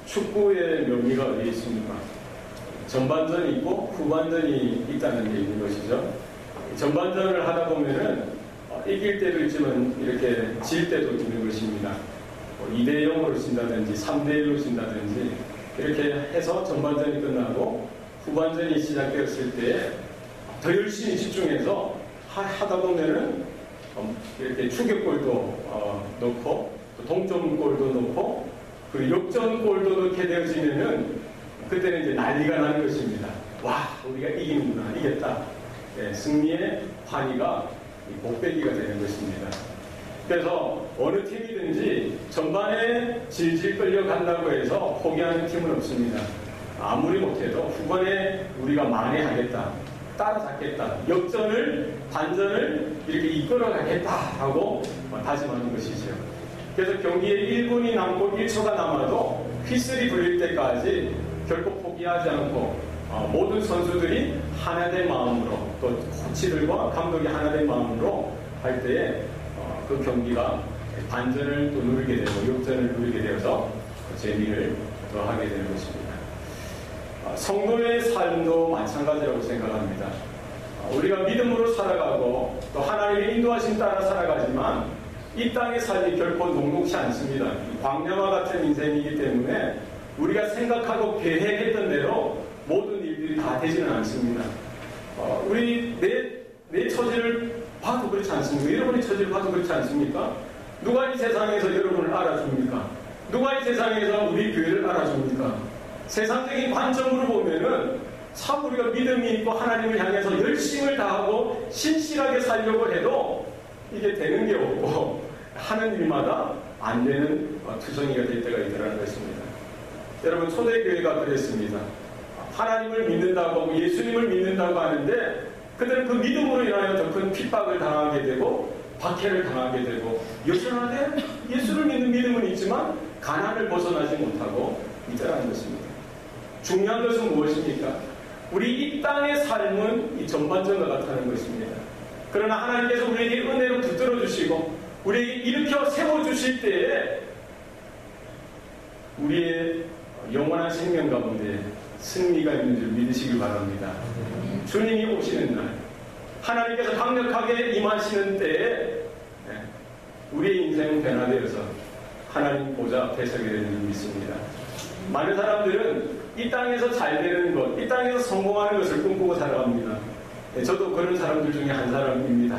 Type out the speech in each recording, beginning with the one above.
축구의 묘미가 어디에 있습니까? 전반전이 있고 후반전이 있다는 게 있는 것이죠. 전반전을 하다 보면은 이길 때도 있지만 이렇게 질 때도 있는 것입니다. 2대 0으로 진다든지 3대 1로 진다든지 이렇게 해서 전반전이 끝나고 후반전이 시작되었을 때 더 열심히 집중해서 하다 보면은 이렇게 추격골도 넣고 또 동점골도 넣고 그 역전골도 넣게 되어지면은 그때는 이제 난리가 나는 것입니다. 와, 우리가 이기는구나, 이겼다. 네, 승리의 환희가 복배기가 되는 것입니다. 그래서 어느 팀이든지 전반에 질질 끌려간다고 해서 포기하는 팀은 없습니다. 아무리 못해도 후반에 우리가 만회하겠다, 따라잡겠다, 역전을, 반전을 이렇게 이끌어가겠다 하고 다짐하는 것이죠. 그래서 경기에 1분이 남고 1초가 남아도 휘슬이 불릴 때까지 결코 포기하지 않고 모든 선수들이 하나된 마음으로, 또 코치들과 감독이 하나된 마음으로 할 때에 그 경기가 반전을 또 누리게 되고 역전을 누리게 되어서 재미를 더하게 되는 것입니다. 성도의 삶도 마찬가지라고 생각합니다. 우리가 믿음으로 살아가고 또 하나님의 인도하심 따라 살아가지만 이 땅의 삶이 결코 녹록지 않습니다. 광야와 같은 인생이기 때문에 우리가 생각하고 계획했던 대로 모든 일들이 다 되지는 않습니다. 우리 내 처지를 봐도 그렇지 않습니까? 여러분의 처지를 봐도 그렇지 않습니까? 누가 이 세상에서 여러분을 알아줍니까? 누가 이 세상에서 우리 교회를 알아줍니까? 세상적인 관점으로 보면은 참 우리가 믿음이 있고 하나님을 향해서 열심을 다하고 신실하게 살려고 해도 이게 되는 게 없고 하는 일마다 안 되는 투성이가 될 때가 있더라는 것입니다. 여러분, 초대교회가 그랬습니다. 하나님을 믿는다고, 예수님을 믿는다고 하는데 그들은 그 믿음으로 인하여 더 큰 핍박을 당하게 되고 박해를 당하게 되고, 여전하되 예수를 믿는 믿음은 있지만 가난을 벗어나지 못하고 있다는 것입니다. 중요한 것은 무엇입니까? 우리 이 땅의 삶은 이 전반전과 같다는 것입니다. 그러나 하나님께서 우리에게 은혜로 붙들어 주시고 우리에게 일으켜 세워주실 때에 우리의 영원한 생명 가운데 승리가 있는 줄 믿으시길 바랍니다. 주님이 오시는 날, 하나님께서 강력하게 임하시는 때에 우리의 인생은 변화되어서 하나님 보좌 앞에 서게 되는 줄 믿습니다. 많은 사람들은 이 땅에서 잘 되는 것, 이 땅에서 성공하는 것을 꿈꾸고 살아갑니다. 저도 그런 사람들 중에 한 사람입니다.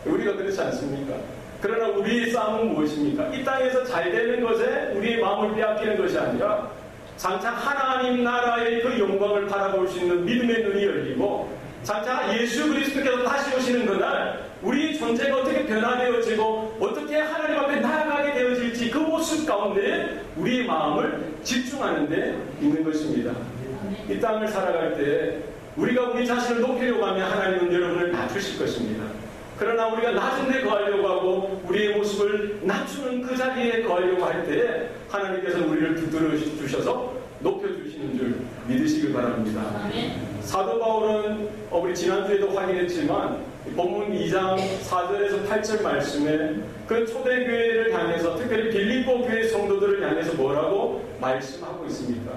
우리가 그렇지 않습니까? 그러나 우리의 싸움은 무엇입니까? 이 땅에서 잘 되는 것에 우리의 마음을 빼앗기는 것이 아니라 장차 하나님 나라의 그 영광을 바라볼 수 있는 믿음의 눈이 열리고 장차 예수 그리스도께서 다시 오시는 그날 우리의 존재가 어떻게 변화되어지고 어떻게 하나님 앞에 나아가게 되어질지 그 모습 가운데 우리의 마음을 집중하는 데 있는 것입니다. 이 땅을 살아갈 때 우리가 우리 자신을 높이려고 하면 하나님은 여러분을 낮추실 것입니다. 그러나 우리가 낮은 데 거하려고 하고 우리의 모습을 낮추는 그 자리에 거하려고 할 때 하나님께서 우리를 붙들어 주셔서 높여주시는 줄 믿으시길 바랍니다. 사도 바울은 우리 지난주에도 확인했지만 본문 2장 4절에서 8절 말씀에 그 초대교회를 향해서 특별히 빌립보 교회 성도들을 향해서 뭐라고 말씀하고 있습니까?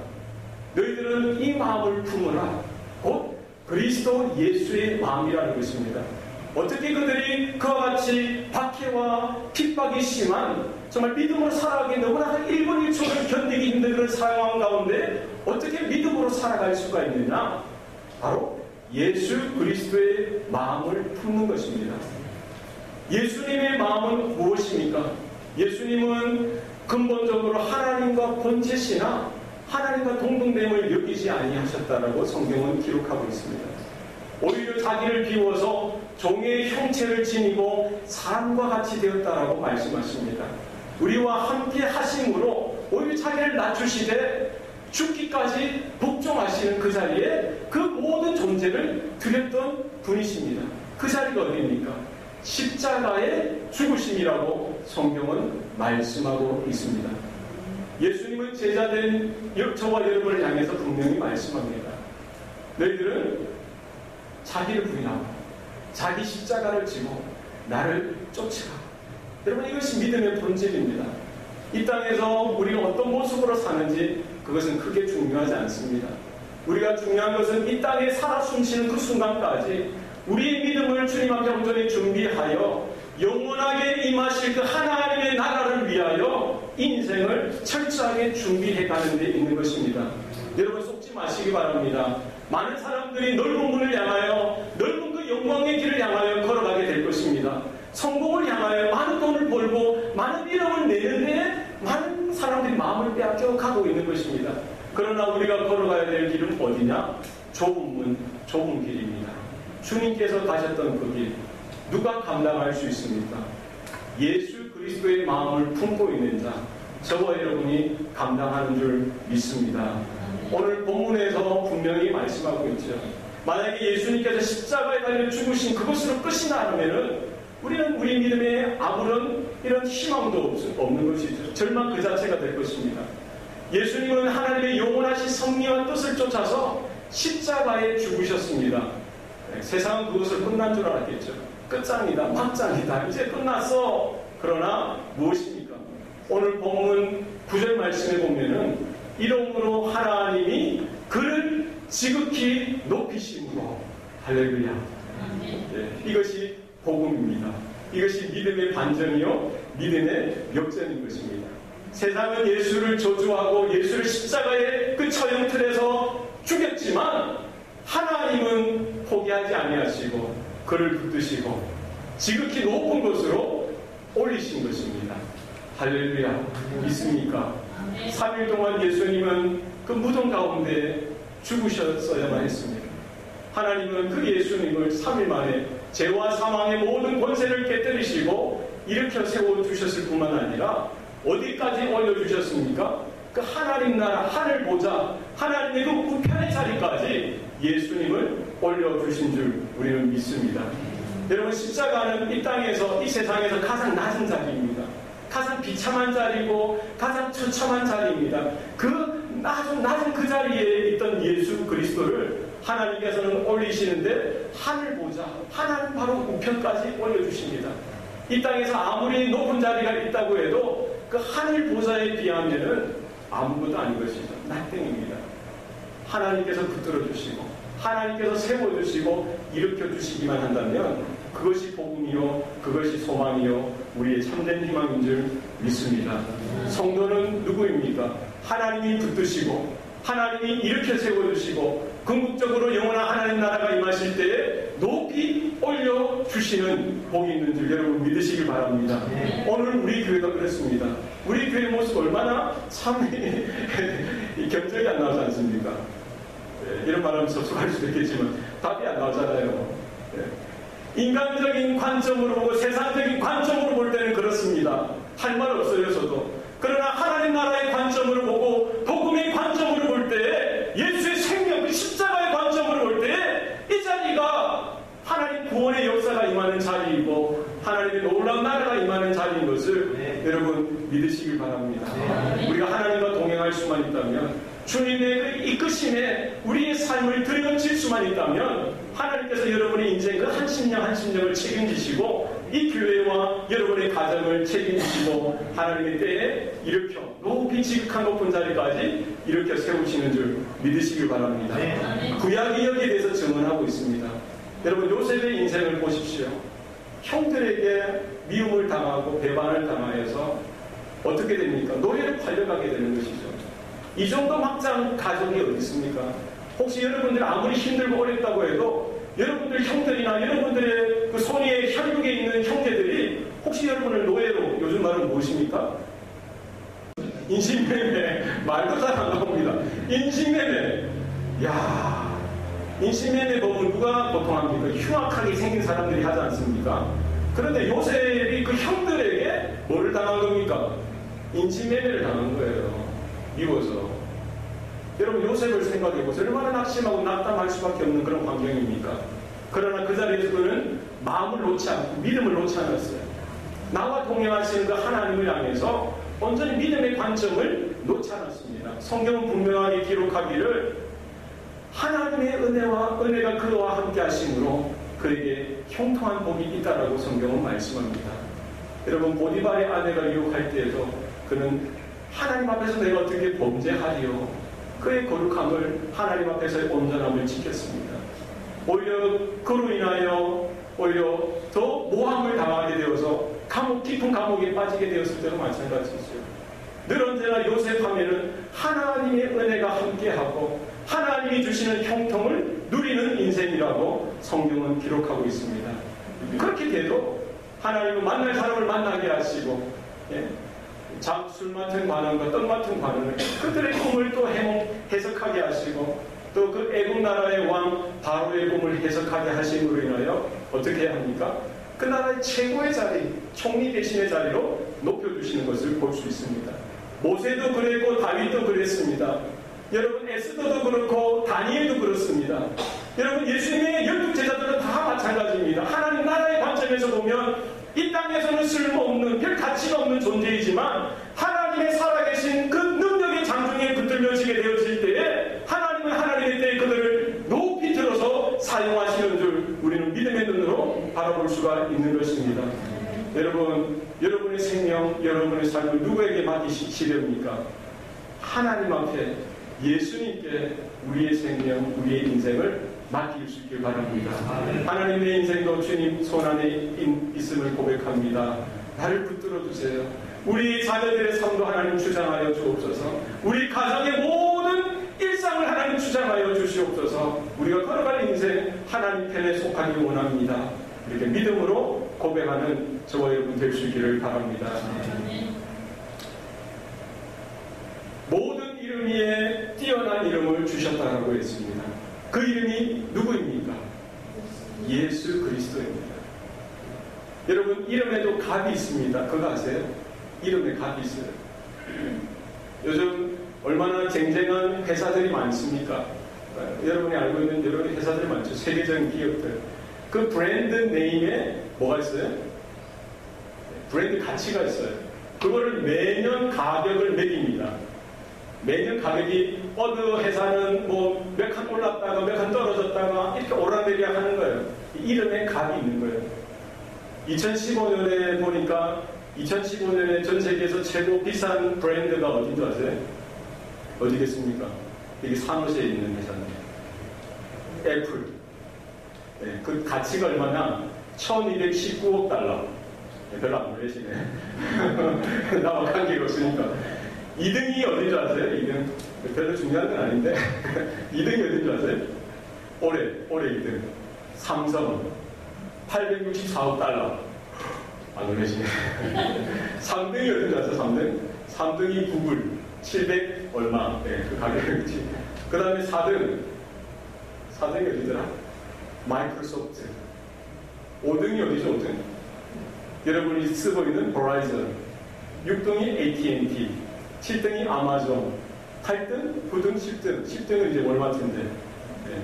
너희들은 이 마음을 품으라. 곧 그리스도 예수의 마음이라는 것입니다. 어떻게 그들이 그와 같이 박해와 핍박이 심한 정말 믿음으로 살아가기 너무나 1분 1초를 견디기 힘든 그런 상황 가운데 어떻게 믿음으로 살아갈 수가 있느냐? 바로 예수 그리스도의 마음을 품는 것입니다. 예수님의 마음은 무엇입니까? 예수님은 근본적으로 하나님과 본체시나 하나님과 동등됨을 여기지 아니하셨다라고 성경은 기록하고 있습니다. 오히려 자기를 비워서 종의 형체를 지니고 사람과 같이 되었다라고 말씀하십니다. 우리와 함께 하심으로 오히려 자기를 낮추시되 죽기까지 복종하시는 그 자리에 그 모든 존재를 드렸던 분이십니다. 그 자리가 어디입니까? 십자가의 죽으심이라고 성경은 말씀하고 있습니다. 예수님은 제자된 저와 여러분을 향해서 분명히 말씀합니다. 너희들은 자기를 부인하고 자기 십자가를 지고 나를 쫓아가. 여러분, 이것이 믿음의 본질입니다. 이 땅에서 우리가 어떤 모습으로 사는지 그것은 크게 중요하지 않습니다. 우리가 중요한 것은 이 땅에 살아 숨쉬는 그 순간까지 우리의 믿음을 주님 앞에 온전히 준비하여 영원하게 임하실 그 하나님의 나라를 위하여 인생을 철저하게 준비해 가는 데 있는 것입니다. 여러분 속지 마시기 바랍니다. 많은 사람들이 넓은 문을 향하여 넓은 그 영광의 길을 향하여 걸어가게 될 것입니다. 성공을 향하여 많은 돈을 벌고 많은 이름을 내는데 많은 사람들이 마음을 빼앗겨 가고 있는 것입니다. 그러나 우리가 걸어가야 될 길은 어디냐? 좁은 문, 좁은 길입니다. 주님께서 가셨던 그 길, 누가 감당할 수 있습니까? 예수 그리스도의 마음을 품고 있는 자, 저와 여러분이 감당하는 줄 믿습니다. 오늘 본문에서 분명히 말씀하고 있죠. 만약에 예수님께서 십자가에 달려 죽으신 그것으로 끝이 나면은 우리는 우리 믿음에 아무런 이런 희망도 없는 것이죠. 절망 그 자체가 될 것입니다. 예수님은 하나님의 영원하신 섭리와 뜻을 쫓아서 십자가에 죽으셨습니다. 세상은 그것을 끝난 줄 알았겠죠. 끝장이다, 막장이다, 이제 끝났어. 그러나 무엇입니까? 오늘 본문 9절 말씀에 보면은 이러므로 하나님이 그를 지극히 높이심으로 할렐루야. 이것이 복음입니다. 이것이 믿음의 반전이요 믿음의 역전인 것입니다. 세상은 예수를 저주하고 예수를 십자가의 그 처형틀에서 죽였지만 하나님은 포기하지 아니하시고 그를 붙드시고 지극히 높은 곳으로 올리신 것입니다. 할렐루야. 믿습니까? 3일 동안 예수님은 그 무덤 가운데 죽으셨어야만 했습니다. 하나님은 그 예수님을 3일 만에 죄와 사망의 모든 권세를 깨뜨리시고 일으켜 세워주셨을 뿐만 아니라 어디까지 올려주셨습니까? 그 하나님 나라 하늘 보좌 하나님의 그 우편의 자리까지 예수님을 올려주신 줄 우리는 믿습니다. 여러분 십자가는 이 땅에서 이 세상에서 가장 낮은 자리입니다. 가장 비참한 자리고 가장 처참한 자리입니다. 그 낮은 그 자리에 있던 예수 그리스도를 하나님께서는 올리시는데 하늘 보좌 하나님 바로 우편까지 올려주십니다. 이 땅에서 아무리 높은 자리가 있다고 해도 그 하늘 보좌에 비하면은 아무것도 아닌 것이죠. 나땡입니다. 하나님께서 붙들어 주시고 하나님께서 세워주시고 일으켜주시기만 한다면 그것이 복음이요 그것이 소망이요 우리의 참된 희망인 줄 믿습니다. 성도는 누구입니까? 하나님이 붙드시고 하나님이 일으켜 세워주시고 궁극적으로 영원한 하나님 나라가 임하실 때에 높이 올려주시는 복이 있는 줄 여러분 믿으시길 바랍니다. 오늘 우리 교회가 그렇습니다. 우리 교회 모습 얼마나 참 견적이 안 나오지 않습니까? 이런 말하면 섭섭할 수도 있겠지만 답이 안 나오잖아요. 인간적인 관점으로 보고 세상적인 관점으로 볼 때는 그렇습니다. 할 말 없어요 저도. 그러나 하나님 나라의 관점으로 보고 복음의 관점으로 볼 때 예수의 생명 그 십자가의 관점으로 볼 때 이 자리가 하나님 구원의 역사가 임하는 자리이고 하나님의 놀라운 나라가 임하는 자리인 것을 여러분 믿으시길 바랍니다. 우리가 하나님과 동행할 수만 있다면 주님의 그 이끄심에 우리의 삶을 들여칠 수만 있다면 하나님께서 여러분의 인생 그 한 심령을 책임지시고 이 교회와 여러분의 가정을 책임지시고 하나님의 때에 일으켜 높이 지극한 높은 자리까지 일으켜 세우시는 줄 믿으시길 바랍니다. 구약이 여기에 대해서 증언하고 있습니다. 여러분 요셉의 인생을 보십시오. 형들에게 미움을 당하고 배반을 당하여서 어떻게 됩니까? 노예로 팔려가게 되는 것이죠. 이 정도 막장 가족이 어디 있습니까? 혹시 여러분들 아무리 힘들고 어렵다고 해도 여러분들 형들이나 여러분들의 그 손위에 혈육에 있는 형제들이 혹시 여러분을 노예로 요즘 말은 무엇입니까? 인신매매 말도 잘 안 나옵니다. 인신매매 인신매매 법은 누가 보통합니까? 흉악하게 생긴 사람들이 하지 않습니까? 그런데 요셉이 그 형들에게 뭐를 당한 겁니까? 인신매매를 당한 거예요. 미워서. 여러분 요셉을 생각해보세요. 얼마나 낙심하고 낙담할 수밖에 없는 그런 환경입니까? 그러나 그 자리에서 그는 마음을 놓지 않고 믿음을 놓지 않았어요. 나와 동행하시는 그 하나님을 향해서 온전히 믿음의 관점을 놓지 않았습니다. 성경은 분명하게 기록하기를 하나님의 은혜가 그와 함께 하심으로 그에게 형통한 복이 있다라고 성경은 말씀합니다. 여러분 보디발의 아내가 유혹할 때에도 그는 하나님 앞에서 내가 어떻게 범죄하리요? 그의 거룩함을 하나님 앞에서의 온전함을 지켰습니다. 오히려 그로 인하여 오히려 더 모함을 당하게 되어서 깊은 감옥에 빠지게 되었을 때도 마찬가지죠. 늘 언제나 요셉 하면은 하나님의 은혜가 함께하고 하나님이 주시는 형통을 누리는 인생이라고 성경은 기록하고 있습니다. 그렇게 돼도 하나님은 만날 사람을 만나게 하시고, 술 맡은 관원과 떡 맡은 관원을 그들의 꿈을 또 해석하게 하시고, 또 그 애국 나라의 왕 바로의 꿈을 해석하게 하심으로 인하여 어떻게 해야 합니까? 그 나라의 최고의 자리, 총리 대신의 자리로 높여주시는 것을 볼 수 있습니다. 모세도 그랬고 다윗도 그랬습니다. 여러분 에스더도 그렇고 다니엘도 그렇습니다. 여러분 예수님의 12제자들은 다 마찬가지입니다. 하나님 나라의 관점에서 보면 이 땅에서는 쓸모없는 별 가치가 없는 존재이지만 하나님의 살아계신 그 능력의 장중에 붙들려지게 되어질 때에 하나님은 하나님의 때에 그들을 높이 들어서 사용하시는 줄 우리는 믿음의 눈으로 바라볼 수가 있는 것입니다. 여러분, 여러분의 생명, 여러분의 삶을 누구에게 맡기시렵니까? 하나님 앞에 예수님께 우리의 생명, 우리의 인생을 맡길 수 있길 바랍니다. 하나님의 인생도 주님 손안에 있음을 고백합니다. 나를 붙들어 주세요. 우리 자녀들의 삶도 하나님 주장하여 주옵소서. 우리 가정의 모든 일상을 하나님 주장하여 주시옵소서. 우리가 걸어갈 인생 하나님 편에 속하기 원합니다. 이렇게 믿음으로 고백하는 저와 여러분 될 수 있기를 바랍니다. 모든 이름 위에 뛰어난 이름을 주셨다라고 했습니다. 그 이름이 누구입니까? 예수 그리스도입니다. 여러분 이름에도 값이 있습니다. 그거 아세요? 이름에 값이 있어요. 요즘 얼마나 쟁쟁한 회사들이 많습니까? 여러분이 알고 있는 여러 회사들이 많죠. 세계적인 기업들. 그 브랜드 네임에 뭐가 있어요? 브랜드 가치가 있어요. 그거를 매년 가격을 매깁니다. 매년 가격이 어느 회사는 뭐 몇 칸 올랐다가 몇 칸 떨어졌다가 이렇게 오르내리락 하는 거예요. 이름에 값이 있는 거예요. 2015년에 보니까 2015년에 전 세계에서 최고 비싼 브랜드가 어딘 줄 아세요? 어디겠습니까? 이게 사무실에 있는 회사입니다. 애플. 네, 그 가치가 얼마나? 1219억 달러. 네, 별로 안 놀라시네. 나와 관계가 없으니까. 2등이 어딘 줄 아세요? 2등. 별로 중요한 건 아닌데. 2등이 어딘 줄 아세요? 올해 2등. 삼성. 864억 달러. 안 놀라시네. 3등이 어딘 줄 아세요? 3등? 3등이 구글. 700 얼마. 네, 그 가격이지. 그 다음에 4등이 어디더라? 마이크로소프트. 5등이 어디죠? 5등? 여러분이 쓰고 있는 버라이즌. 6등이 AT&T. 7등이 아마존. 8등, 9등, 10등. 10등은 이제 월마트인데. 네.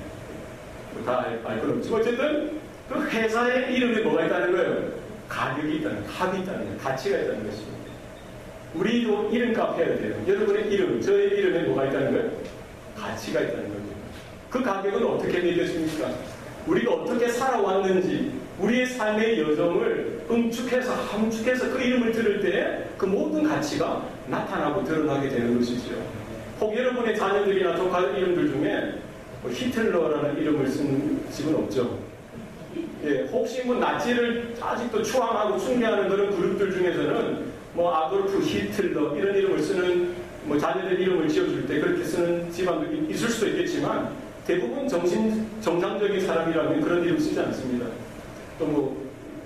다 알 건 없지만 어쨌든 그 회사의 이름에 뭐가 있다는 거예요? 가격이 있다는, 값이 있다는 거예요. 가치가 있다는 것입니다. 우리도 이름값 해야 돼요. 여러분의 이름, 저의 이름에 뭐가 있다는 거예요? 가치가 있다는 거죠. 그 가격은 어떻게 매겨집니까? 우리가 어떻게 살아왔는지, 우리의 삶의 여정을 응축해서, 함축해서 그 이름을 들을 때 그 모든 가치가 나타나고 드러나게 되는 것이죠. 혹 여러분의 자녀들이나 조카 이름들 중에 뭐 히틀러라는 이름을 쓴 집은 없죠. 예, 혹시 뭐 나치를 아직도 추앙하고 숭배하는 그런 그룹들 중에서는 뭐 아돌프 히틀러 이런 이름을 쓰는 뭐 자녀들 이름을 지어줄 때 그렇게 쓰는 집안도 있을 수도 있겠지만 대부분 정상적인 사람이라면 그런 이름 쓰지 않습니다. 또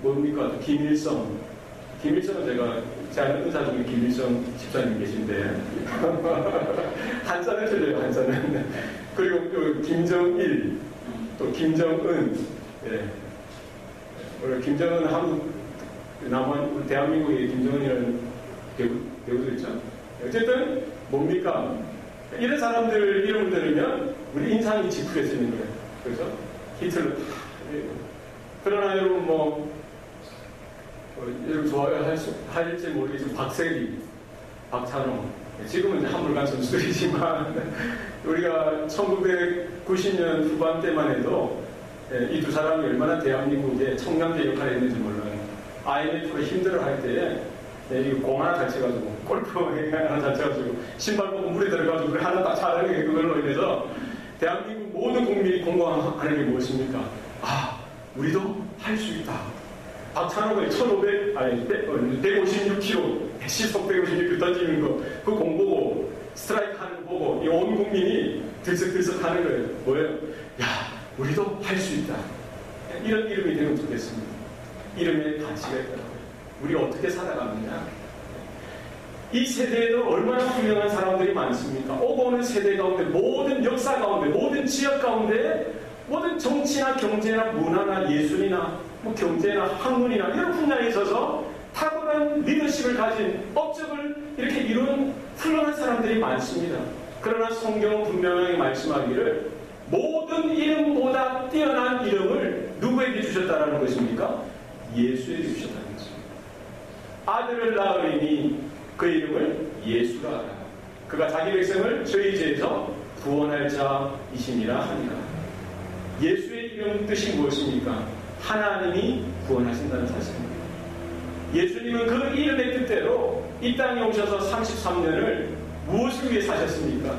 뭡니까? 김일성은 제가 아는 의사 중에 김일성 집사님 계신데 한자는 틀려요. 한자는. 그리고 또 김정일, 또 김정은. 예. 오늘 김정은 한국 남한 대한민국의 김정은이라는 배우도 있죠. 어쨌든 뭡니까? 이런 사람들 이름을 들으면 우리 인상이 짙어지는 거예요. 그렇죠? 히틀러. 그러나 여러분 여러분 좋아할지 모르겠지만 박세리, 박찬호 지금은 이제 한물간 선수들이지만 우리가 1990년 후반 때만 해도 이 두 사람이 얼마나 대한민국의 청량제 역할을 했는지 몰라요. IMF가 힘들어할 때에 네, 이거 공 하나 잘 쳐가지고, 골프 하나 잘 쳐가지고, 신발 보고 물에 들어가지고, 그걸 하나 딱 차는 게 그걸로 인해서, 대한민국 모든 국민이 공감하는 게 무엇입니까? 아, 우리도 할 수 있다. 박찬호가 156km, 시속 156km 던지는 거, 그 공 보고, 스트라이크 하는 거 보고, 이 온 국민이 들썩들썩 하는 거예요. 뭐예요? 야, 우리도 할 수 있다. 이런 이름이 되면 좋겠습니다. 이름에 가치가 있더라고요. 우리 어떻게 살아가느냐? 이 세대에도 얼마나 훌륭한 사람들이 많습니까? 오고 오는 세대 가운데, 모든 역사 가운데, 모든 지역 가운데, 모든 정치나 경제나 문화나 예술이나 뭐 경제나 학문이나 이런 분야에 있어서 탁월한 리더십을 가진 업적을 이렇게 이룬 훌륭한 사람들이 많습니다. 그러나 성경은 분명하게 말씀하기를 모든 이름보다 뛰어난 이름을 누구에게 주셨다라는 것입니까? 예수에게 주셨다는 것입니다. 아들을 낳으리니 그 이름을 예수라 하라. 그가 자기 백성을 죄의 죄에서 구원할 자이시니라 하니라. 예수의 이름 뜻이 무엇입니까? 하나님이 구원하신다는 사실입니다. 예수님은 그 이름의 뜻대로 이 땅에 오셔서 33년을 무엇을 위해 사셨습니까?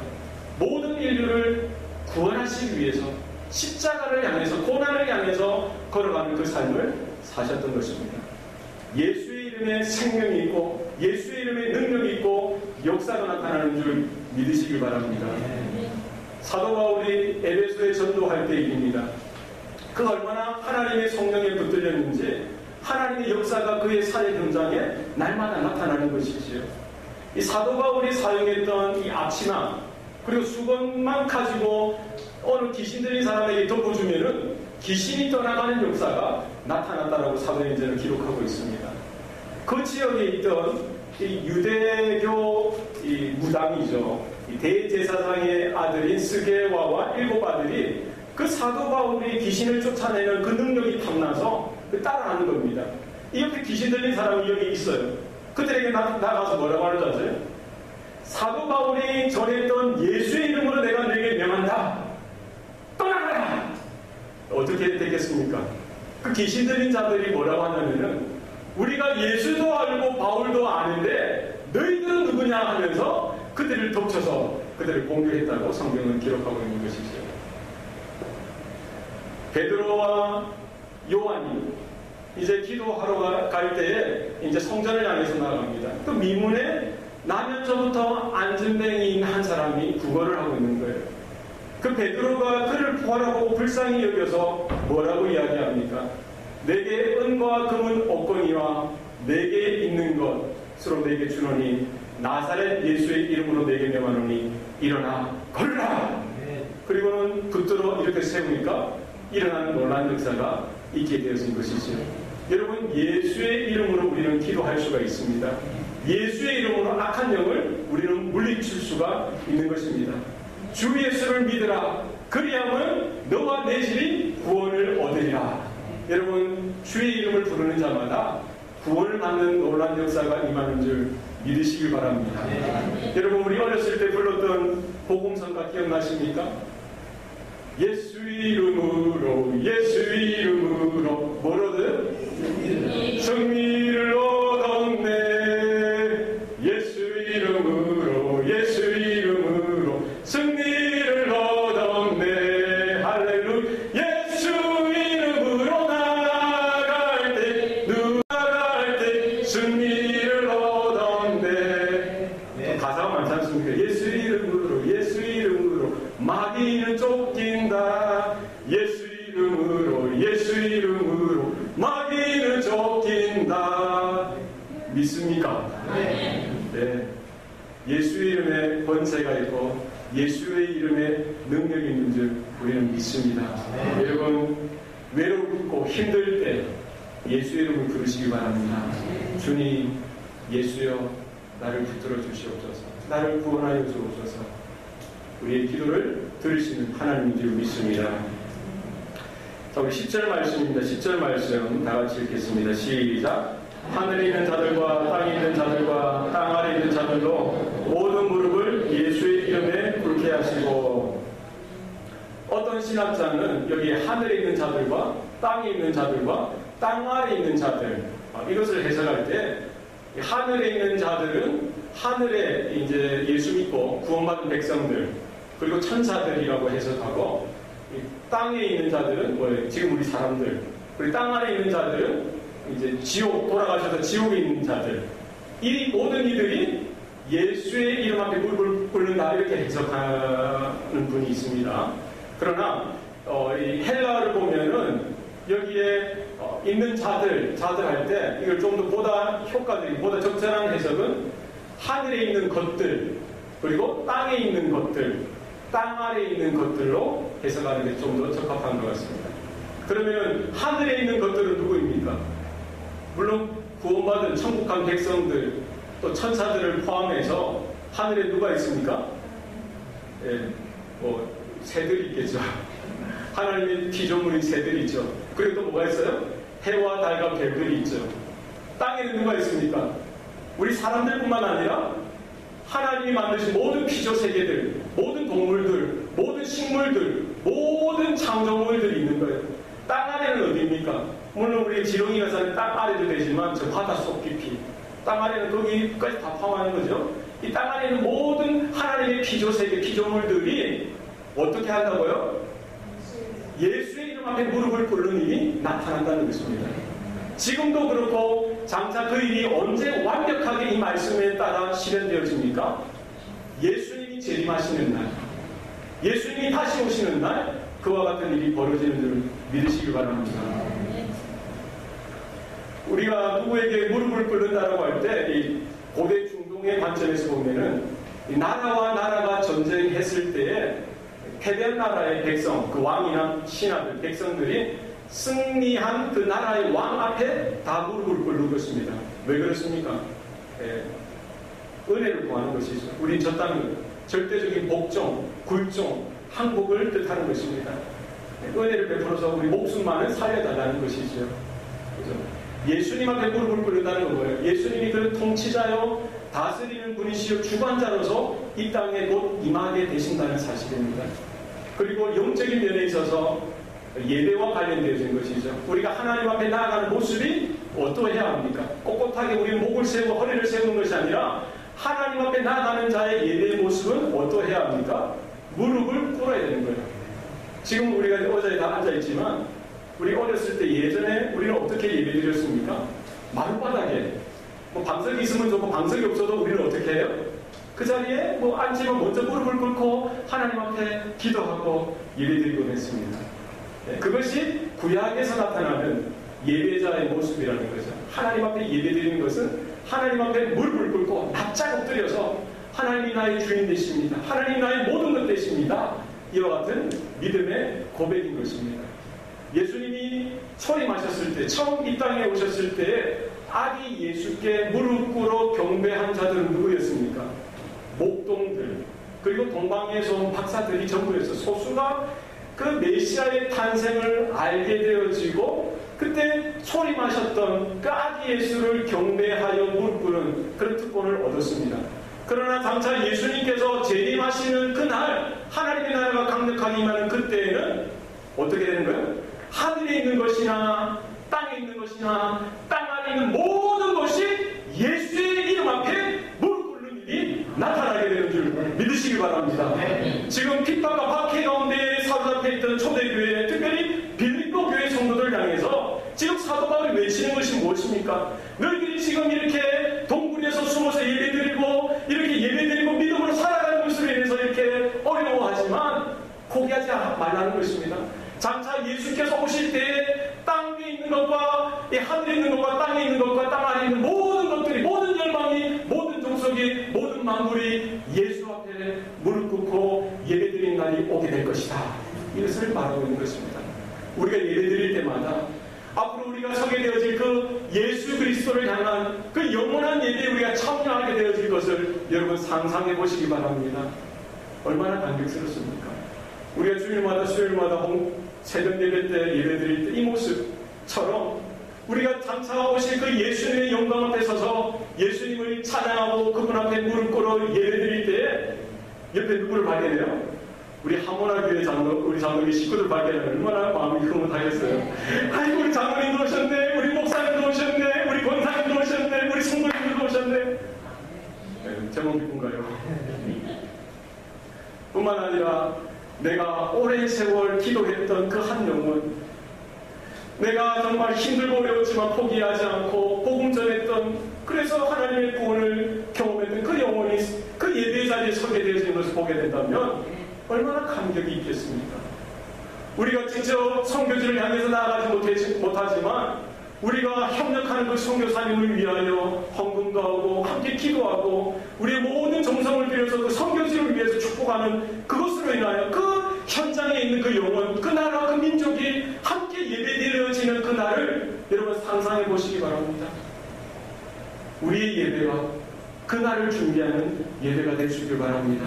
모든 인류를 구원하시기 위해서 십자가를 향해서 고난을 향해서 걸어가는 그 삶을 사셨던 것입니다. 예수의 이름에 생명이 있고 예수의 이름에 능력이 있고 역사가 나타나는 줄 믿으시길 바랍니다. 사도 바울이 에베소에 전도할 때 일입니다. 그 얼마나 하나님의 성령에 붙들렸는지 하나님의 역사가 그의 사회 현장에 날마다 나타나는 것이지요. 이 사도 바울이 사용했던 이 앞치마 그리고 수건만 가지고 어느 귀신 들린 사람에게 덮어주면은 귀신이 떠나가는 역사가 나타났다라고 사도행전을 기록하고 있습니다. 그 지역에 있던 이 유대교 이 무당이죠. 이 대제사장의 아들인 스게와와 7 아들이 그 사도 바울이 귀신을 쫓아내는 그 능력이 탐나서 따라하는 겁니다. 이 옆에 귀신 들린 사람이 여기 있어요. 그들에게 나가서 뭐라고 하는지 아세요? 사도 바울이 전했던 예수의 이름으로 내가 너에게 명한다. 떠나가라! 어떻게 됐겠습니까? 그 귀신 들린 자들이 뭐라고 하냐면은 우리가 예수도 알고 바울도 아는데 너희들은 누구냐 하면서 그들을 덮쳐서 그들을 공격했다고 성경은 기록하고 있는 것이죠. 베드로와 요한이 이제 기도하러 갈 때에 이제 성전을 향해서 나갑니다. 그 미문에 나면서부터 안진뱅이인 한 사람이 구걸을 하고 있는 거예요. 그 베드로가 그를 보아라고 불쌍히 여겨서 뭐라고 이야기합니까? 내게 은과 금은 없거니와 내게 있는 것으로 내게 주노니 나사렛 예수의 이름으로 내게 명하노니 일어나 걸으라. 그리고는 붙들어 이렇게 세우니까 일어나는 놀라운 역사가 있게 되어진 것이죠. 여러분, 예수의 이름으로 우리는 기도할 수가 있습니다. 예수의 이름으로 악한 영을 우리는 물리칠 수가 있는 것입니다. 주 예수를 믿으라. 그리하면 너와 내 집이 구원을 얻으리라. 여러분, 주의 이름을 부르는 자마다 구원을 받는 놀라운 역사가 임하는 줄 믿으시길 바랍니다. 여러분, 우리 어렸을 때 불렀던 복음성가 기억나십니까? 예수 이름으로 예수 이름으로 뭐로든 승리를 얻었네. 예수 이름으로 예수 이름으로 승리를 얻었네. 할렐루야. 예수 이름으로 나갈 때 승리를 얻었네. 가사가 많지 않습니까? 예수 이름으로 예수 이름으로 마귀는 쫓긴다. 예수 이름으로 예수 이름으로 마귀는 쫓긴다. 믿습니까? 네. 예수의 이름에 권세가 있고 예수의 이름에 능력이 있는 줄 우리는 믿습니다. 여러분, 외롭고 힘들 때 예수의 이름을 부르시기 바랍니다. 주님, 예수여 나를 붙들어 주시옵소서. 나를 구원하여 주옵소서. 우리의 기도를 들으시는 하나님인 줄 믿습니다. 자, 우리 10절 말씀입니다. 10절 말씀 다 같이 읽겠습니다. 시작. 하늘에 있는 자들과 땅에 있는 자들과 땅 아래에 있는 자들도 모든 무릎을 예수의 이름에 꿇게 하시고. 어떤 신학자는 여기 하늘에 있는 자들과 땅에 있는 자들과 땅 아래에 있는 자들, 이것을 해석할 때 하늘에 있는 자들은 하늘에 이제 예수 믿고 구원받은 백성들, 그리고 천사들이라고 해석하고, 땅에 있는 자들은 뭐 지금 우리 사람들, 그리고 땅 안에 있는 자들은 이제 지옥, 돌아가셔서 지옥에 있는 자들, 이 모든 이들이 예수의 이름 앞에 무릎을 꿇는다, 이렇게 해석하는 분이 있습니다. 그러나 이 헬라어를 보면은 여기에 있는 자들 할 때 이걸 좀 더 보다 효과적인, 보다 적절한 해석은 하늘에 있는 것들, 그리고 땅에 있는 것들, 땅 아래에 있는 것들로 해석하는 게 좀 더 적합한 것 같습니다. 그러면 하늘에 있는 것들은 누구입니까? 물론 구원받은 천국 간 백성들, 또 천사들을 포함해서 하늘에 누가 있습니까? 예, 뭐 새들이 있겠죠. 하나님의 피조물인 새들이 있죠. 그리고 또 뭐가 있어요? 해와 달과 별들이 있죠. 땅에는 누가 있습니까? 우리 사람들뿐만 아니라 하나님이 만드신 모든 피조 세계들, 모든 동물들, 모든 식물들, 모든 창조물들이 있는 거예요. 땅 아래는 어디입니까? 물론 우리 지렁이가 사는 땅 아래도 되지만 저 바다 속 깊이, 땅 아래는 거기까지 다 포함하는 거죠. 이 땅 안에 있는 모든 하나님의 피조 세계, 피조물들이 어떻게 한다고요? 예수의 이름 앞에 무릎을 꿇는 일이 나타난다는 것입니다. 지금도 그렇고, 장차 그 일이 언제 완벽하게 이 말씀에 따라 실현되어집니까? 예수님이 재림하시는 날, 예수님이 다시 오시는 날, 그와 같은 일이 벌어지는 줄 믿으시기 바랍니다. 우리가 누구에게 무릎을 꿇는다라고 할 때, 이 고대 중동의 관점에서 보면은, 이 나라와 나라가 전쟁했을 때에 패배한 나라의 백성, 그 왕이나 신하들, 백성들이 승리한 그 나라의 왕 앞에 다 무릎을 꿇는 것입니다. 왜 그렇습니까? 은혜를 구하는 것이죠. 우린 저 땅은 절대적인 복종, 굴종, 항복을 뜻하는 것입니다. 은혜를 베풀어서 우리 목숨만을 살려달라는 것이죠. 그죠? 예수님 앞에 무릎을 꿇는다는 건 뭐예요? 예수님이 그 통치자요, 다스리는 분이시요, 주관자로서 이 땅에 곧 임하게 되신다는 사실입니다. 그리고 영적인 면에 있어서 예배와 관련되어진 것이죠. 우리가 하나님 앞에 나아가는 모습이 어떠해야 합니까? 꼿꼿하게 우리는 목을 세우고 허리를 세우는 것이 아니라 하나님 앞에 나아가는 자의 예배의 모습은 어떠해야 합니까? 무릎을 꿇어야 되는 거예요. 지금 우리가 의자에 다 앉아있지만 우리 어렸을 때 예전에 우리는 어떻게 예배드렸습니까? 마룻바닥에 뭐 방석이 있으면 좋고 방석이 없어도 우리는 어떻게 해요? 그 자리에 뭐 앉으면 먼저 무릎을 꿇고 하나님 앞에 기도하고 예배드리곤 했습니다. 네, 그것이 구약에서 나타나는 예배자의 모습이라는 거죠. 하나님 앞에 예배드리는 것은 하나님 앞에 무릎을 꿇고 납작 엎드려서 하나님이 나의 주인 되십니다. 하나님 나의 모든 것 되십니다. 이와 같은 믿음의 고백인 것입니다. 예수님이 초림하셨을 때, 처음 이 땅에 오셨을 때 아기 예수께 무릎 꿇어 경배한 자들은 누구였습니까? 목동들, 그리고 동방에서 온 박사들이 전부였어. 소수가 그 메시아의 탄생을 알게 되어지고 그때 초림하셨던 그 아기 예수를 경배하여 무릎 꿇은 그런 특권을 얻었습니다. 그러나 장차 예수님께서 재림하시는 그날 하나님의 나라가 강력하게 임하는 그때에는 어떻게 되는 거예요? 하늘에 있는 것이나 땅에 있는 것이나 땅 안에 있는 모든 것이 예수의 이름 앞에 무릎 꿇는 일이 나타나게 되는 줄 믿으시기 바랍니다. 지금 핍박과 박해 가운데 사로잡혀 있던 초대교회, 특별히 빌립보 교회 성도들 향해서 지금 사도 바울이 외치는 것이 무엇입니까? 너희들이 지금 이렇게 동굴에서 숨어서 예배드리고 이렇게 예배드리고 믿음으로 살아가는 것으로 인해서 이렇게 어려워하지만 포기하지 말라는 것입니다. 장차 예수께서 오실 때 땅 위에 있는 것과 이 하늘에 있는 것과 땅에 있는 것과 땅 아래에 있는 모든 것들이, 모든 열방이, 모든 종속이, 모든 만물이 예수 앞에 무릎 꿇고 예배드리는 날이 오게 될 것이다. 이것을 말하고 있는 것입니다. 우리가 예배드릴 때마다 앞으로 우리가 서게 되어질 그 예수 그리스도를 향한 그 영원한 예배에 우리가 참여하게 되어질 것을 여러분 상상해 보시기 바랍니다. 얼마나 감격스럽습니까? 우리가 주일마다 수요일마다 새벽 예배 때 예배드릴 때 이 모습처럼 우리가 장차 오실 그 예수님의 영광 앞에 서서 예수님을 찬양하고 그분 앞에 무릎 꿇어 예배드릴 때 옆에 누구를 발견해요? 우리 하모나 교회 장로, 우리 장로의 식구들 발견하면 얼마나 마음이 흐뭇하겠어요. 아이고 우리 장로님도 오셨네, 우리 목사님도 오셨네, 우리 권사님도 오셨네, 우리 성도님도 제목 기쁜가요? 뿐만 아니라 내가 오랜 세월 기도했던 그 한 영혼, 내가 정말 힘들고 어려웠지만 포기하지 않고 복음 전했던, 그래서 하나님의 구원을 경험했던 그 영혼이 그 예배 자리에 서게 되어지는 것을 보게 된다면 얼마나 감격이 있겠습니까? 우리가 직접 선교지를 향해서 나아가지 못하지만 우리가 협력하는 그 선교사님을 위하여 헌금도 하고 함께 기도하고 우리의 모든 정성을 들여서 그 선교지를 위해서 축복하는 그것으로 인하여 그 현장에 있는 그 영혼, 그 나라, 그 민족이 함께 예배드려지는 그 날을 여러분 상상해 보시기 바랍니다. 우리의 예배가 그 날을 준비하는 예배가 될 수 있길 바랍니다.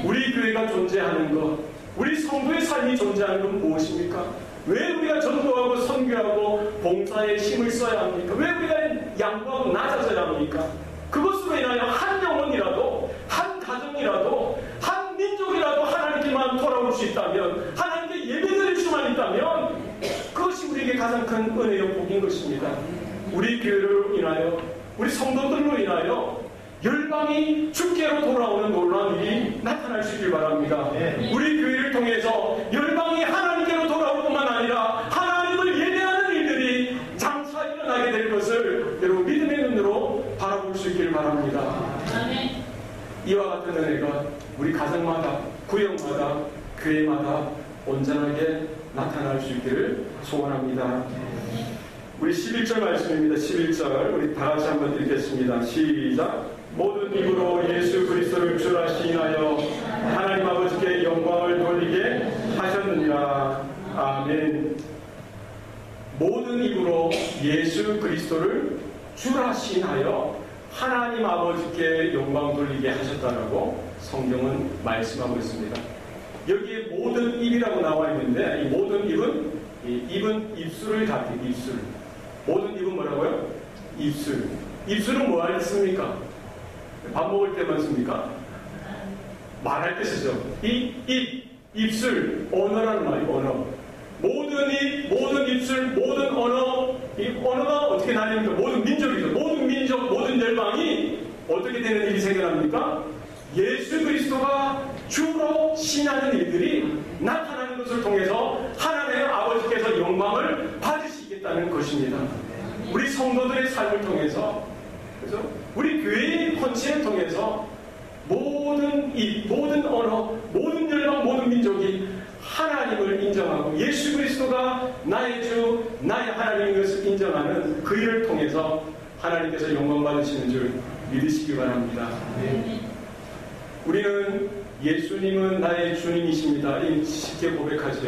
우리 교회가 존재하는 것, 우리 성도의 삶이 존재하는 건 무엇입니까? 왜 우리가 전도하고 선교하고 봉사에 힘을 써야 합니까? 왜 우리가 양보하고 낮아져야 합니까? 그것으로 인하여 한 영혼이라도, 한 가정이라도, 한 민족이라도 하나님께만 돌아올 수 있다면, 하나님께 예배드릴 수만 있다면 그것이 우리에게 가장 큰 은혜요 복인 것입니다. 우리 교회로 인하여, 우리 성도들로 인하여 열방이 주께로 돌아오는 놀라운 일이 나타날 수 있길 바랍니다. 우리 교회를 통해서 열방이 하나님께로 돌아올 뿐만 아니라 하나님을 예배하는 일들이 장차 일어나게 될 것을 여러분 믿음의 눈으로 바라볼 수 있길 바랍니다. 이와 같은 은혜가 우리 가정마다, 구역마다, 교회마다 온전하게 나타날 수 있기를 소원합니다. 우리 11절 말씀입니다. 11절 우리 다 같이 한번 읽겠습니다. 시작. 모든 입으로 예수 그리스도를 주라 시인하여 하나님 아버지께 영광을 돌리게 하셨느니라. 아멘. 모든 입으로 예수 그리스도를 주라 시인하여 하나님 아버지께 영광 돌리게 하셨다라고 성경은 말씀하고 있습니다. 여기에 모든 입이라고 나와 있는데 이 모든 입은 입술을 가리킵니다. 입술. 모든 입은 뭐라고요? 입술. 입술은 뭐 하겠습니까? 밥 먹을 때만 씁니까? 말할 때 쓰죠. 입술, 언어라는 말이에요. 언어. 모든 입, 모든 입술, 모든 언어. 이 언어가 어떻게 나뉩니까? 모든 민족이죠. 모든 민족, 모든 열방이 어떻게 되는 일이 생겨납니까? 예수 그리스도가 주로 신하는 일들이 나타나는 것을 통해서 하나님의 아버지께서 영광을 받으시겠다는 것입니다. 우리 성도들의 삶을 통해서, 그죠? 우리 교회의 헌신을 통해서 모든 입, 모든 언어, 모든 열방, 모든 민족이 하나님을 인정하고 예수 그리스도가 나의 주, 나의 하나님인 것을 인정하는 그 일을 통해서 하나님께서 영광 받으시는 줄 믿으시기 바랍니다. 네. 우리는 예수님은 나의 주님이십니다. 쉽게 고백하죠.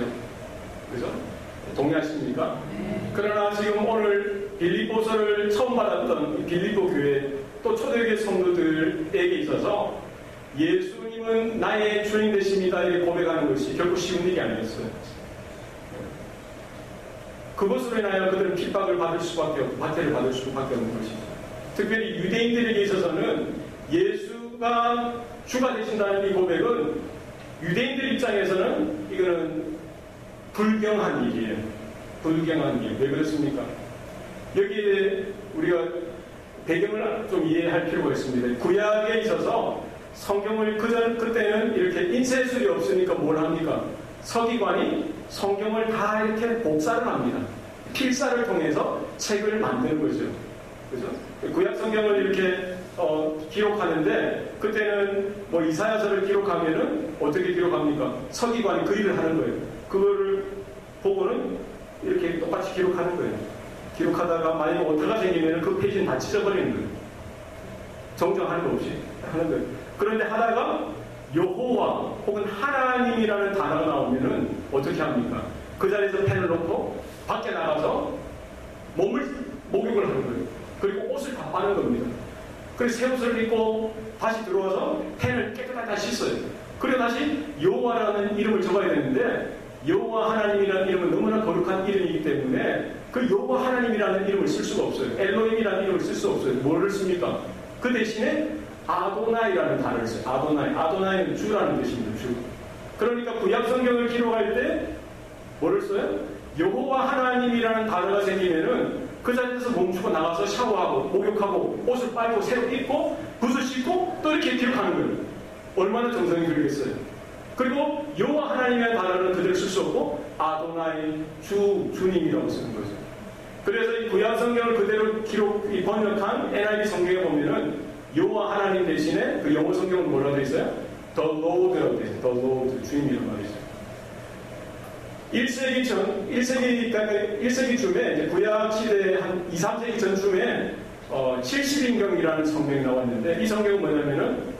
그죠? 동의하십니까? 그러나 지금 오늘 빌립보서를 처음 받았던 빌립보 교회 또 초대교회 성도들에게 있어서 예수님은 나의 주님 되십니다 이렇게 고백하는 것이 결코 쉬운 일이 아니었어요. 그것으로 인하여 그들은 핍박을 받을 수밖에 없고 박해를 받을 수밖에 없는 것이죠. 특별히 유대인들에게 있어서는 예수가 주가 되신다는 이 고백은 유대인들 입장에서는 이거는 불경한 일이에요. 불경한 일. 왜 그렇습니까? 여기에 우리가 배경을 좀 이해할 필요가 있습니다. 구약에 있어서 성경을 그때는 이렇게 인쇄술이 없으니까 뭘 합니까? 서기관이 성경을 다 이렇게 복사를 합니다. 필사를 통해서 책을 만드는 거죠. 그죠? 구약 성경을 이렇게 기록하는데 그때는 뭐 이사야서를 기록하면은 어떻게 기록합니까? 서기관이 그 일을 하는 거예요. 그거를 보고는 이렇게 똑같이 기록하는 거예요. 기록하다가 만약에 오타가 생기면은 그 페이지는 다 찢어버리는 거예요. 정정하는 거 없이 하는 거예요. 그런데 하다가 여호와 혹은 하나님이라는 단어가 나오면은 어떻게 합니까? 그 자리에서 펜을 놓고 밖에 나가서 몸을 목욕을 하는 거예요. 그리고 옷을 다 빠는 겁니다. 그래서 새 옷을 입고 다시 들어와서 펜을 깨끗하게 다시 씻어요. 그리고 다시 여호와라는 이름을 적어야 되는데 여호와 하나님이라는 이름은 너무나 거룩한 이름이기 때문에 그 여호와 하나님이라는 이름을 쓸 수가 없어요. 엘로힘이라는 이름을 쓸 수 없어요. 뭐를 씁니까? 그 대신에 아도나이라는 단어를 써요. 아도나이는 주라는 뜻입니다. 주. 그러니까 구약 성경을 기록할 때 뭐를 써요? 여호와 하나님이라는 단어가 생기면은 그 자리에서 멈추고 나가서 샤워하고 목욕하고 옷을 빨고 새로 입고 붓을 씻고 또 이렇게 기록하는 거예요. 얼마나 정성이 들겠어요. 그리고 여호와 하나님의 단어는 그대로 쓸 수 없고 아도나이 주님이라고 쓰는 거죠. 그래서 이 구약 성경을 그대로 번역한 NIV 성경에 보면은 여호와 하나님 대신에 그 영어 성경은 뭐라고 되어 있어요? The Lord라고 되어 있어요. The Lord, 주님이란 말이죠. 1세기쯤에 이제 구약 시대 한 2, 3세기 전쯤에 70인경이라는 성경이 나왔는데 이 성경은 뭐냐면은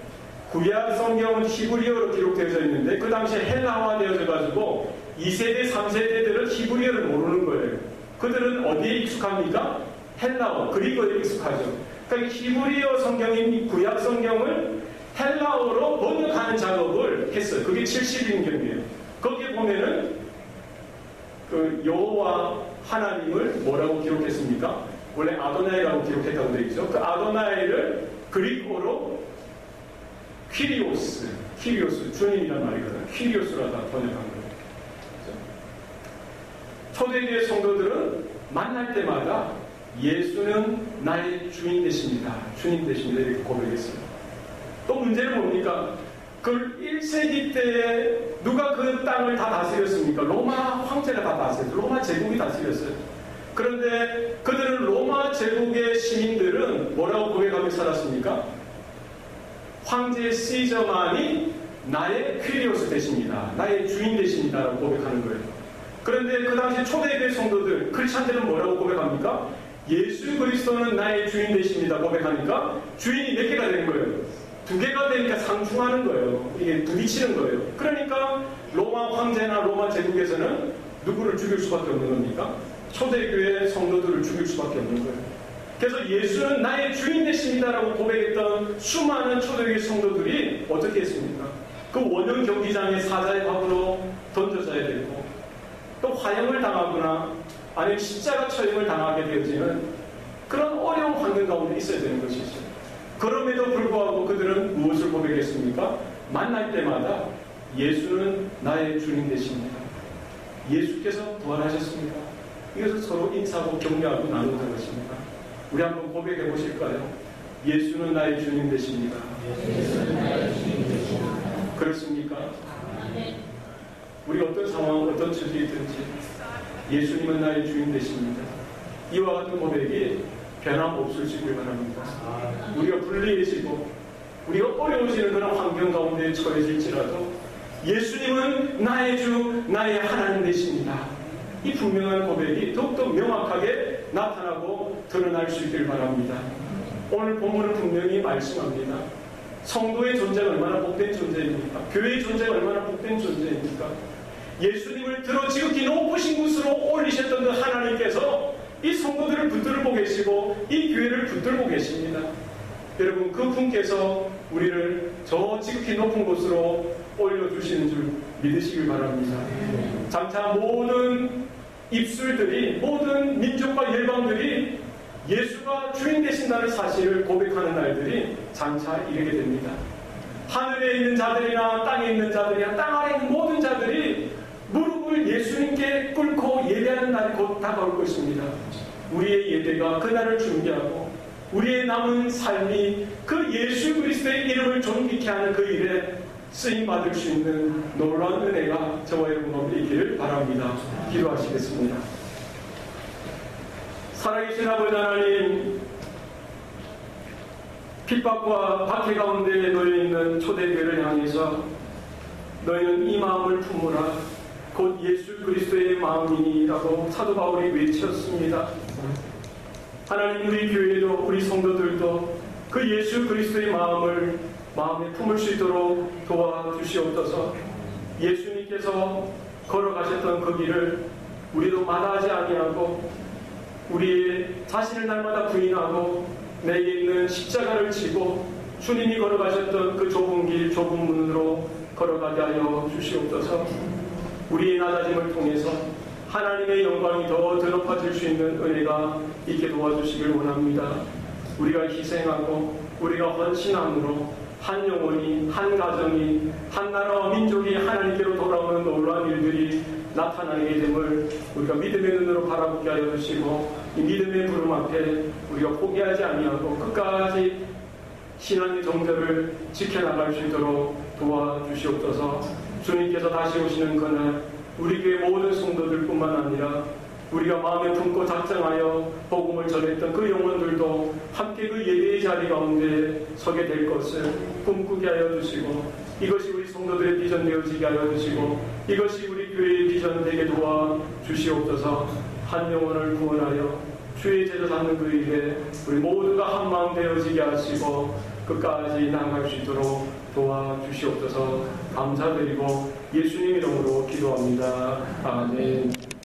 구약 성경은 히브리어로 기록되어져 있는데 그 당시에 헬라화 되어져 가지고 2세대, 3세대들은 히브리어를 모르는 거예요. 그들은 어디에 익숙합니까? 헬라어, 그리스어에 익숙하죠. 그러니까 히브리어 성경인 구약 성경을 헬라어로 번역하는 작업을 했어요. 그게 70인경이에요. 거기에 보면은 그 여호와 하나님을 뭐라고 기록했습니까? 원래 아도나이라고 기록했다고 되어 있죠. 그 아도나이를 그리스어로 퀴리오스, 주님이란 말이거든요. 퀴리오스로 다 번역한 거예요. 초대교회 성도들은 만날 때마다 예수는 나의 주인 되십니다. 주님 되십니다. 이렇게 고백했어요. 또 문제는 뭡니까? 그 1세기 때에 누가 그 땅을 다 다스렸습니까? 로마 황제가 다 다스렸어요. 로마 제국이 다스렸어요. 그런데 그들은 로마 제국의 시민들은 뭐라고 고백하며 살았습니까? 황제 시저만이 나의 퀴리오스 되십니다. 나의 주인 되십니다. 라고 고백하는 거예요. 그런데 그 당시 초대교회 성도들, 크리스찬들은 뭐라고 고백합니까? 예수 그리스도는 나의 주인 되십니다. 고백하니까 주인이 몇 개가 되는 거예요? 2개가 되니까 상충하는 거예요. 이게 부딪히는 거예요. 그러니까 로마 황제나 로마 제국에서는 누구를 죽일 수밖에 없는 겁니까? 초대교회 성도들을 죽일 수밖에 없는 거예요. 그래서 예수는 나의 주인 되십니다라고 고백했던 수많은 초대교회 성도들이 어떻게 했습니까? 그 원형 경기장에 사자의 밥으로 던져져야 되고 또 화형을 당하거나 아니면 십자가 처형을 당하게 되어지는 그런 어려운 환경 가운데 있어야 되는 것이죠. 그럼에도 불구하고 그들은 무엇을 고백했습니까? 만날 때마다 예수는 나의 주님 되십니다. 예수께서 부활하셨습니다. 이것을 서로 인사하고 격려하고 나누는 것입니다. 우리 한번 고백해 보실까요? 예수는 나의 주님 되십니다. 예수는 나의 주님 되십니다. 그렇습니까? 우리 어떤 상황, 어떤 처지에 있든지 예수님은 나의 주인 되십니다. 이와 같은 고백이 변함없으시길 바랍니다. 우리가 불리해지고 우리가 어려워지는 그런 환경 가운데 처해질지라도 예수님은 나의 주, 나의 하나님 되십니다. 이 분명한 고백이 더욱더 명확하게 나타나고 드러날 수 있길 바랍니다. 오늘 본문은 분명히 말씀합니다. 성도의 존재가 얼마나 복된 존재입니까? 교회의 존재가 얼마나 복된 존재입니까? 예수님을 들어 지극히 높으신 곳으로 올리셨던 그 하나님께서 이 성도들을 붙들고 계시고 이 교회를 붙들고 계십니다. 여러분, 그 분께서 우리를 저 지극히 높은 곳으로 올려주시는 줄 믿으시길 바랍니다. 장차 모든 입술들이, 모든 민족과 열방들이 예수가 주인 되신다는 사실을 고백하는 날들이 장차 이르게 됩니다. 하늘에 있는 자들이나 땅에 있는 자들이나 땅 아래 있는 모든 자들이 무릎을 예수님께 꿇고 예배하는 날이 곧 다가올 것입니다. 우리의 예배가 그날을 준비하고 우리의 남은 삶이 그 예수 그리스도의 이름을 존귀케 하는 그 일에 쓰임받을 수 있는 놀라운 은혜가 저와 여러분 가운데 있기를 바랍니다. 기도하시겠습니다. 살아계신 아버지 하나님, 핍박과 박해 가운데 놓여있는 초대교회를 향해서 너희는 이 마음을 품으라, 곧 예수 그리스도의 마음이니라고 사도 바울이 외쳤습니다. 하나님, 우리 교회도 우리 성도들도 그 예수 그리스도의 마음을 마음에 품을 수 있도록 도와주시옵소서. 예수님께서 걸어가셨던 그 길을 우리도 마다하지 아니하고 우리의 자신을 날마다 부인하고 내게 있는 십자가를 지고 주님이 걸어가셨던 그 좁은 길, 좁은 문으로 걸어가게 하여 주시옵소서. 우리의 낮아짐을 통해서 하나님의 영광이 더 드높아질 수 있는 은혜가 있게 도와주시길 원합니다. 우리가 희생하고 우리가 헌신함으로 한 영혼이, 한 가정이, 한 나라와 민족이 하나님께로 돌아오는 놀라운 일들이 나타나게 됨을 우리가 믿음의 눈으로 바라보게 하여 주시고 이 믿음의 부름 앞에 우리가 포기하지 아니하고 끝까지 신앙의 정절을 지켜나갈 수 있도록 도와주시옵소서. 주님께서 다시 오시는 그날 우리 교회 모든 성도들뿐만 아니라 우리가 마음에 품고 작정하여 복음을 전했던 그 영혼들도 함께 그 예배의 자리 가운데 서게 될 것을 꿈꾸게 하여 주시고, 이것이 우리 성도들의 비전 되어지게 하여 주시고, 이것이 우리 교회의 비전 되게 도와 주시옵소서. 한 영혼을 구원하여 주의 제자 삼는 그 일에 우리 모두가 한 마음 되어지게 하시고 끝까지 나아갈 수 있도록 도와주시옵소서. 감사드리고 예수님 이름으로 기도합니다. 아멘.